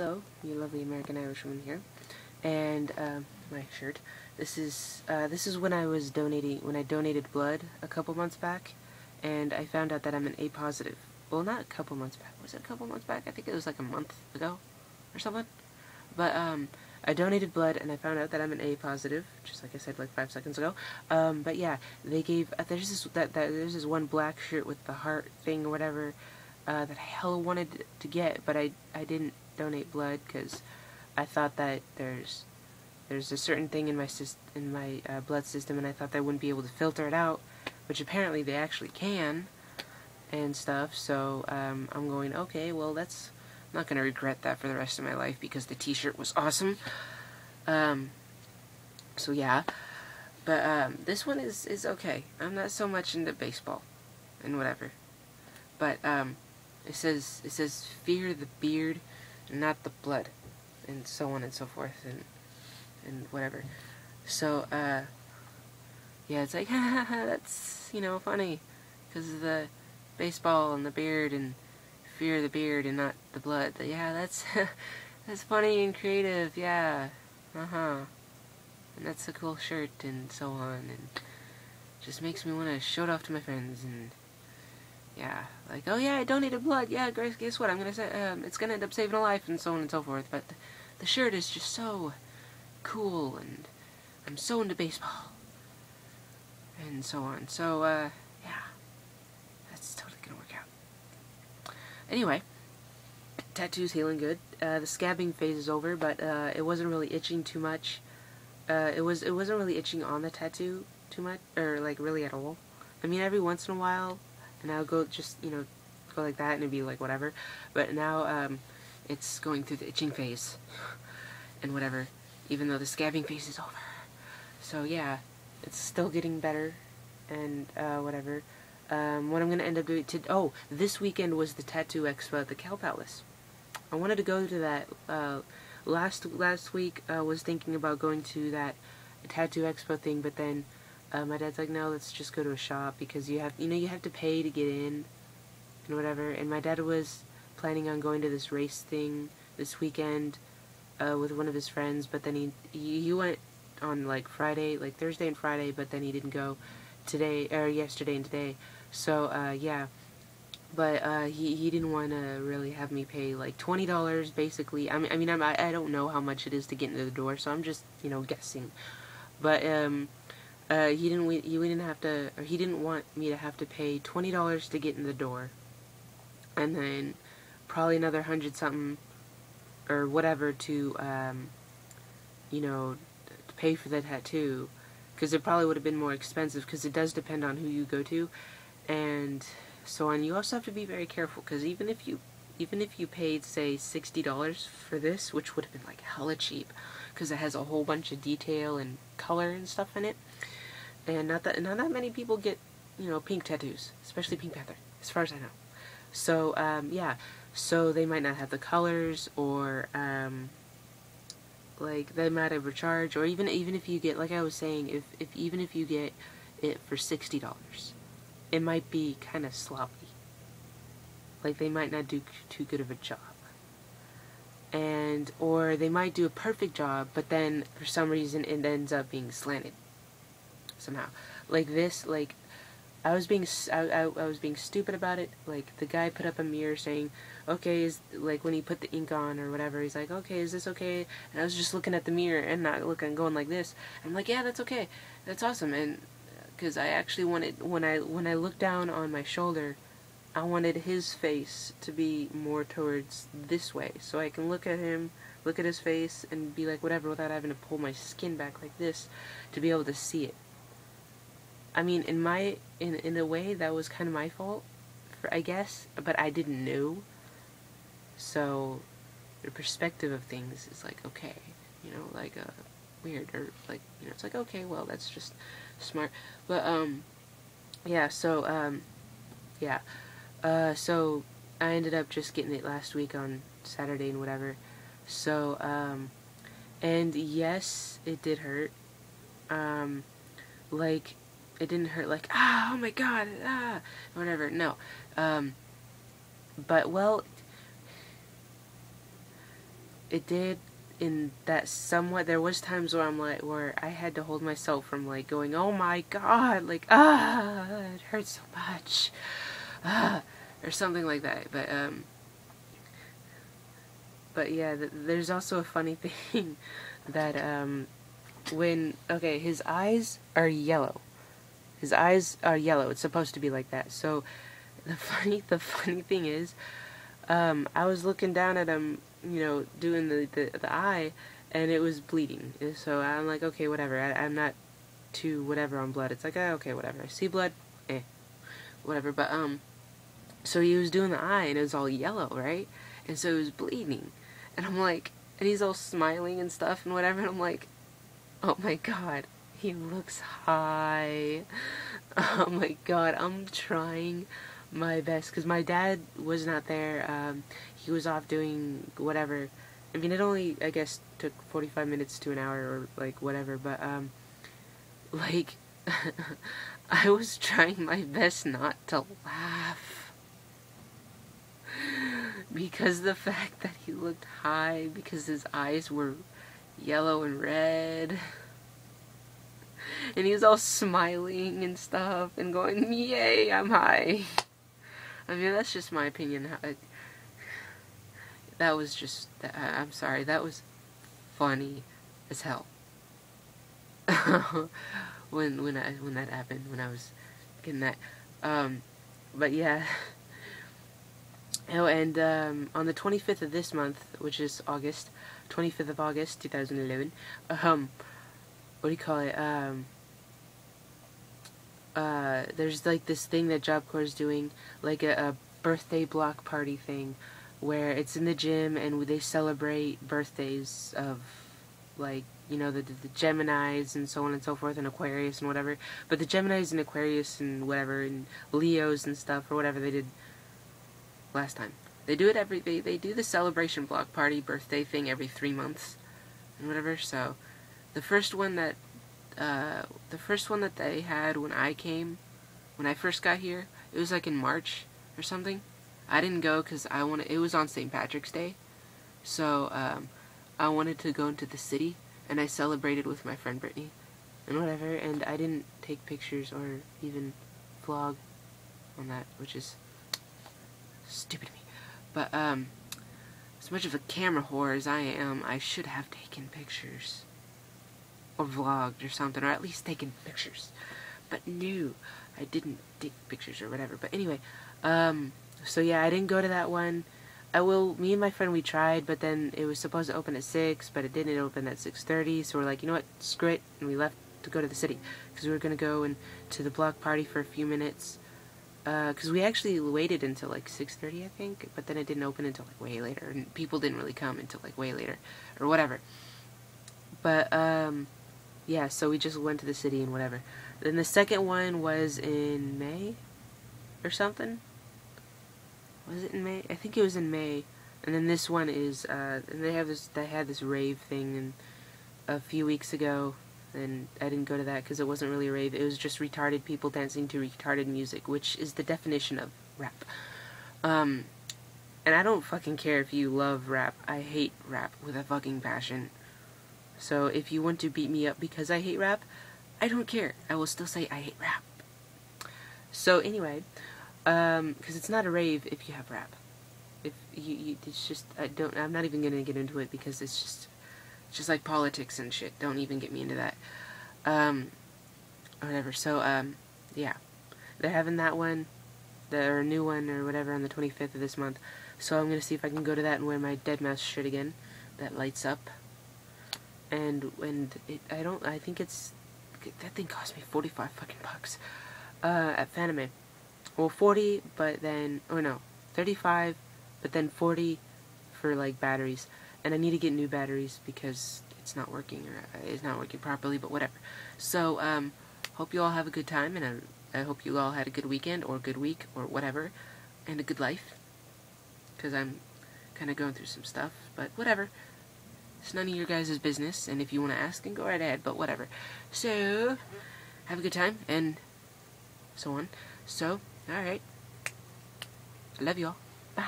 Hello, you lovely American Irish woman here, and my shirt. This is when I donated blood a couple months back, and I found out that I'm an A positive. Well, not a couple months back. Was it a couple months back? I think it was like a month ago, or something. But I donated blood, and I found out that I'm an A positive, just like I said like 5 seconds ago. But yeah, they gave there's this one black shirt with the heart thing or whatever. That I hella wanted to get, but I didn't donate blood because I thought that there's a certain thing in my blood system, and I thought they wouldn't be able to filter it out, which apparently they actually can and stuff. So I'm going, okay, well I'm not gonna regret that for the rest of my life because the T-shirt was awesome. So yeah, but this one is okay. I'm not so much into baseball and whatever, but it says fear the beard, not the blood, and so on and so forth, and whatever. So yeah, it's like that's funny because of the baseball and the beard and fear the beard and not the blood. Yeah, that's that's funny and creative. Yeah, and that's a cool shirt and so on, and just makes me want to show it off to my friends. And yeah, like, oh yeah, I donated blood. Yeah, guess what? I'm gonna say it's gonna end up saving a life, and so on and so forth. But the shirt is just so cool, and I'm so into baseball, and so on. So yeah, that's totally gonna work out. Anyway, tattoo's healing good. The scabbing phase is over, but it wasn't really itching too much. It wasn't really itching on the tattoo too much, or like really at all. I mean, every once in a while. And I'll go just, go like that and it'd be like whatever. But now, it's going through the itching phase. And whatever. Even though the scabbing phase is over. So yeah, it's still getting better. And, whatever. What I'm gonna end up doing this weekend was the tattoo expo at the Cal Palace. I wanted to go to that, last week I was thinking about going to that tattoo expo thing, but then my dad's like, no, let's just go to a shop because you have to pay to get in and whatever. And my dad was planning on going to this race thing this weekend with one of his friends, but then he went on like Friday, like Thursday and Friday, but then he didn't go yesterday and today. So yeah, but he didn't want to really have me pay like $20 basically. I mean I don't know how much it is to get into the door, so I'm just guessing. But he didn't want me to have to pay $20 to get in the door, and then probably another 100 something or whatever to to pay for the tattoo, because it probably would have been more expensive because it does depend on who you go to and so on. You also have to be very careful because even if you paid say $60 for this, which would have been like hella cheap because it has a whole bunch of detail and color and stuff in it. And not that many people get, pink tattoos, especially Pink Panther, as far as I know. So, yeah, so they might not have the colors, or, like, they might overcharge, or even if you get, like I was saying, even if you get it for $60, it might be kind of sloppy. Like, they might not do too good of a job. Or they might do a perfect job, but then, for some reason, it ends up being slanted. Somehow, like this, like I was being stupid about it. Like the guy put up a mirror saying, "Okay," is like when he put the ink on or whatever. He's like, "Okay, is this okay?" And I was just looking at the mirror and not going like this. I'm like, "Yeah, that's okay, that's awesome." And because I actually wanted when I looked down on my shoulder, I wanted his face to be more towards this way, so I can look at him, look at his face, and be like whatever without having to pull my skin back like this to be able to see it. I mean, in a way, that was kind of my fault, I guess, but I didn't know. So, the perspective of things is like, okay, like, weird, or like, it's like, okay, well, that's just smart. But, yeah, so, yeah. So, I ended up just getting it last week on Saturday and whatever. So, and yes, it did hurt. Like, it didn't hurt like, oh my god, whatever, no. But, well, it did in that somewhat. There was times where where I had to hold myself from like going, oh my god, like it hurts so much, or something like that. But yeah, there's also a funny thing that okay, his eyes are yellow. His eyes are yellow. It's supposed to be like that. So the funny thing is, I was looking down at him, you know, doing the eye, and it was bleeding. So I'm like, okay, whatever. I'm not too whatever on blood. It's like, okay, whatever. I see blood, whatever. But so he was doing the eye, and it was all yellow, right? And so it was bleeding, and I'm like, and he's all smiling and stuff and whatever, and I'm like, oh my god, he looks high. Oh my god, I'm trying my best, because my dad was not there. He was off doing whatever. I mean, it only, I guess, took 45 minutes to an hour or like whatever, but like I was trying my best not to laugh, because the fact that he looked high, because his eyes were yellow and red, and he was all smiling and stuff and going, yay, I'm high. I mean, that's just my opinion. That was just, I'm sorry, that was funny as hell. when that happened, when I was getting that. But yeah. Oh, and on the 25th of this month, which is August, 25th of August, 2011, what do you call it? There's like this thing that Job Corps is doing, like a birthday block party thing, where it's in the gym and they celebrate birthdays of, like, you know, the Geminis and so on and so forth, and Aquarius and whatever. But the Geminis and Aquarius and whatever, and Leos and stuff, or whatever they did last time. They do it they do the celebration block party birthday thing every 3 months and whatever. So the first one that they had when I first got here, it was like in March or something. I didn't go because it was on St. Patrick's Day, so I wanted to go into the city, and I celebrated with my friend Brittany and whatever, and I didn't take pictures or even vlog on that, which is stupid of me. But as much of a camera whore as I am, I should have taken pictures or vlogged or something, or at least taken pictures. But no, I didn't take pictures or whatever. But anyway, so yeah, I didn't go to that one. Me and my friend, we tried, but then it was supposed to open at 6, but it didn't open at 6:30, so we're like, you know what, screw it, and we left to go to the city, because we were going to go to the block party for a few minutes, because we actually waited until like 6:30, I think, but then it didn't open until like way later, and people didn't really come until like way later, or whatever. But, yeah, so we just went to the city and whatever. Then the second one was in May, or something? Was it in May? I think it was in May. And then this one is, and they had this rave thing a few weeks ago, and I didn't go to that because it wasn't really a rave. It was just retarded people dancing to retarded music, which is the definition of rap. And I don't fucking care if you love rap. I hate rap with a fucking passion. So if you want to beat me up because I hate rap, I don't care. I will still say I hate rap. So anyway, because it's not a rave if you have rap. If it's just, I'm not even gonna get into it because it's just like politics and shit. Don't even get me into that. Whatever. So, yeah, they're having that one, or a new one or whatever, on the 25th of this month. So I'm gonna see if I can go to that and wear my Dead Mouse shirt again, that lights up. And I think that thing cost me 45 fucking bucks, at Fanime. Well, 40, but then, oh no, 35, but then 40 for, like, batteries. And I need to get new batteries because it's not working, or it's not working properly, but whatever. So, hope you all have a good time, and I hope you all had a good weekend, or a good week, or whatever, and a good life. Because I'm kind of going through some stuff, but whatever. It's none of your guys' business, and if you want to ask, then go right ahead, but whatever. So, have a good time, and so on. So, alright. I love y'all. Bye.